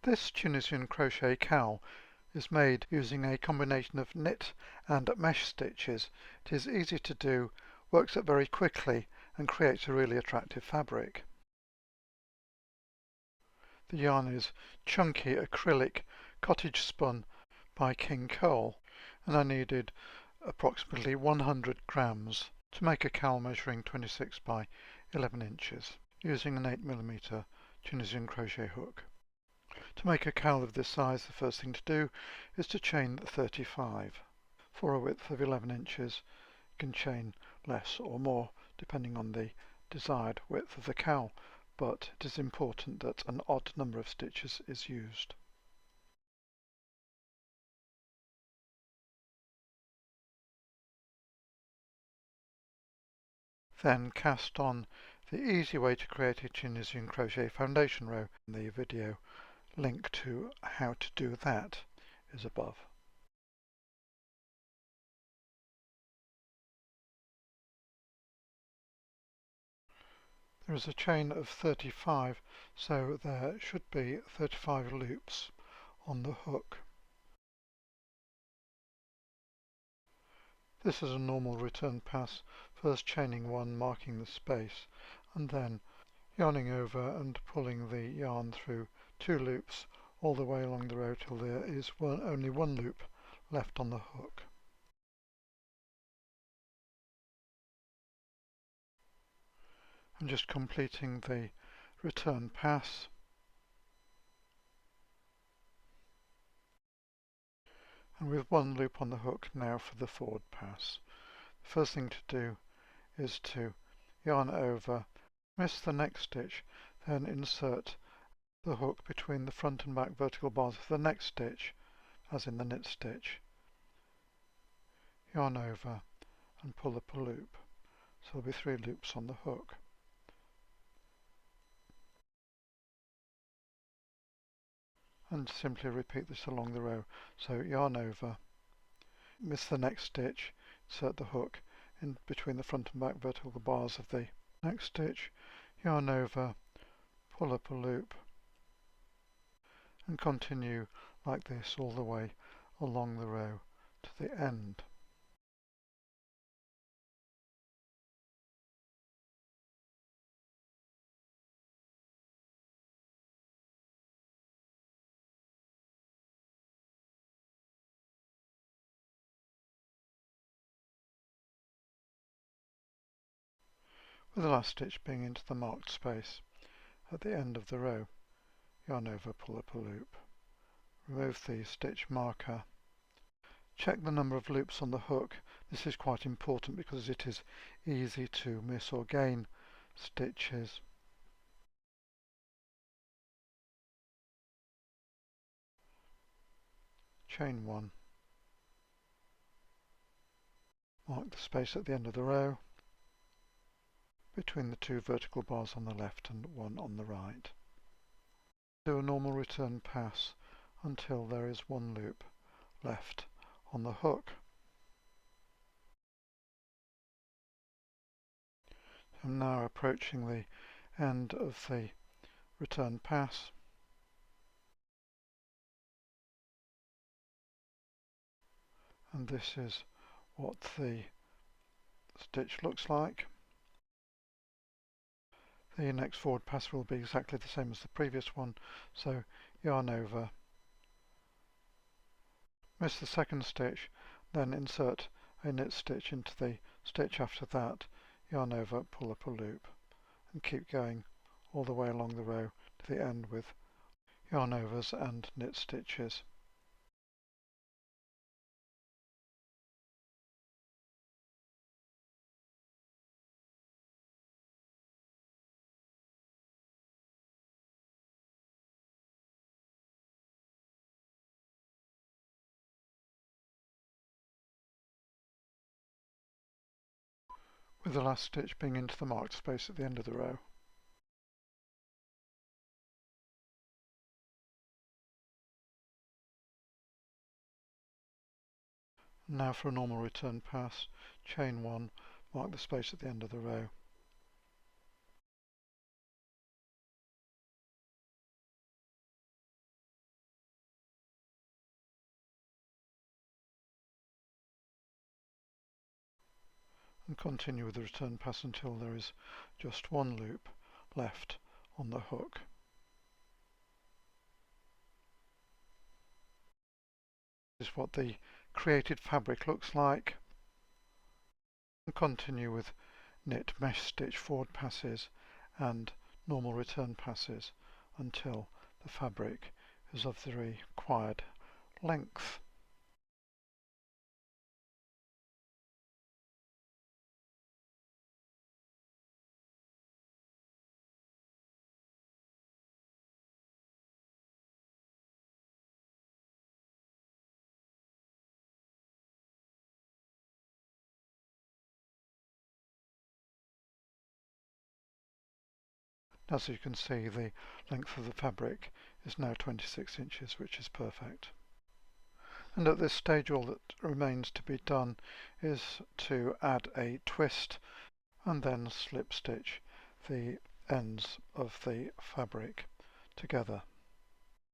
This Tunisian crochet cowl is made using a combination of knit and mesh stitches. It is easy to do, works up very quickly and creates a really attractive fabric. The yarn is chunky acrylic Cottage Spun by Cowl, and I needed approximately 100 grams to make a cowl measuring 26 by 11 inches using an 8mm Tunisian crochet hook. To make a cowl of this size, the first thing to do is to chain 35. For a width of 11 inches, you can chain less or more depending on the desired width of the cowl, but it is important that an odd number of stitches is used. Then cast on the easy way to create a Tunisian crochet foundation row. The video link to how to do that is above. There is a chain of 35, so there should be 35 loops on the hook. This is a normal return pass, first chaining one, marking the space, and then yarning over and pulling the yarn through 2 loops all the way along the row till there is only one loop left on the hook. I'm just completing the return pass. And with one loop on the hook now for the forward pass. The first thing to do is to yarn over, miss the next stitch, then insert the hook between the front and back vertical bars of the next stitch, as in the knit stitch. Yarn over and pull up a loop. So there'll be 3 loops on the hook. And simply repeat this along the row. So yarn over, miss the next stitch, insert the hook in between the front and back vertical bars of the next stitch, yarn over, pull up a loop, and continue like this all the way along the row to the end. With the last stitch being into the marked space at the end of the row, yarn over, pull up a loop, remove the stitch marker, check the number of loops on the hook. This is quite important because it is easy to miss or gain stitches. Chain 1, mark the space at the end of the row, between the 2 vertical bars on the left and 1 on the right. Do a normal return pass until there is 1 loop left on the hook. I'm now approaching the end of the return pass. And this is what the stitch looks like. The next forward pass will be exactly the same as the previous one, so yarn over, miss the second stitch, then insert a knit stitch into the stitch after that, yarn over, pull up a loop, and keep going all the way along the row to the end with yarn overs and knit stitches. With the last stitch being into the marked space at the end of the row. Now for a normal return pass, chain 1, mark the space at the end of the row. and continue with the return pass until there is just one loop left on the hook. This is what the created fabric looks like, and continue with knit mesh stitch forward passes and normal return passes until the fabric is of the required length. As you can see, the length of the fabric is now 26 inches, which is perfect. And at this stage all that remains to be done is to add a twist and then slip stitch the ends of the fabric together.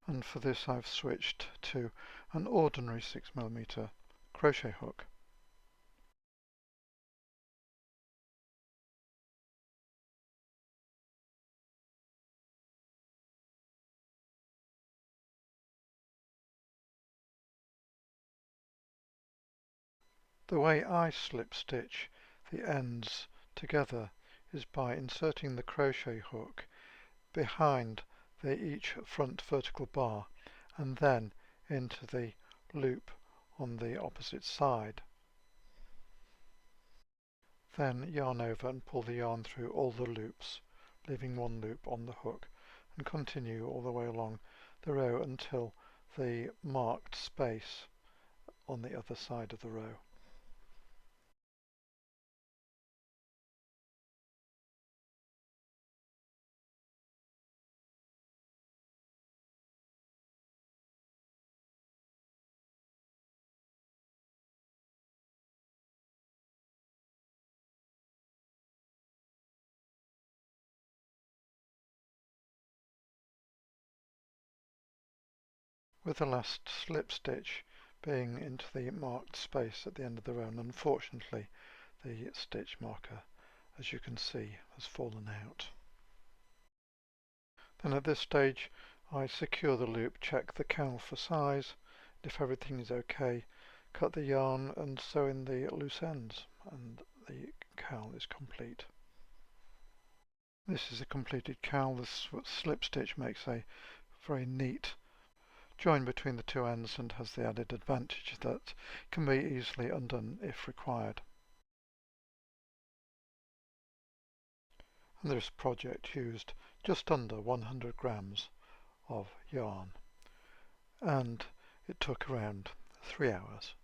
And for this I've switched to an ordinary 6mm crochet hook. The way I slip stitch the ends together is by inserting the crochet hook behind each front vertical bar and then into the loop on the opposite side. Then yarn over and pull the yarn through all the loops, leaving one loop on the hook, and continue all the way along the row until the marked space on the other side of the row. With the last slip stitch being into the marked space at the end of the row, and unfortunately the stitch marker, as you can see, has fallen out. Then at this stage I secure the loop, check the cowl for size, and if everything is okay, cut the yarn and sew in the loose ends, and the cowl is complete. This is a completed cowl. This slip stitch makes a very neat join between the two ends and has the added advantage that can be easily undone if required. And this project used just under 100 grams of yarn, and it took around 3 hours.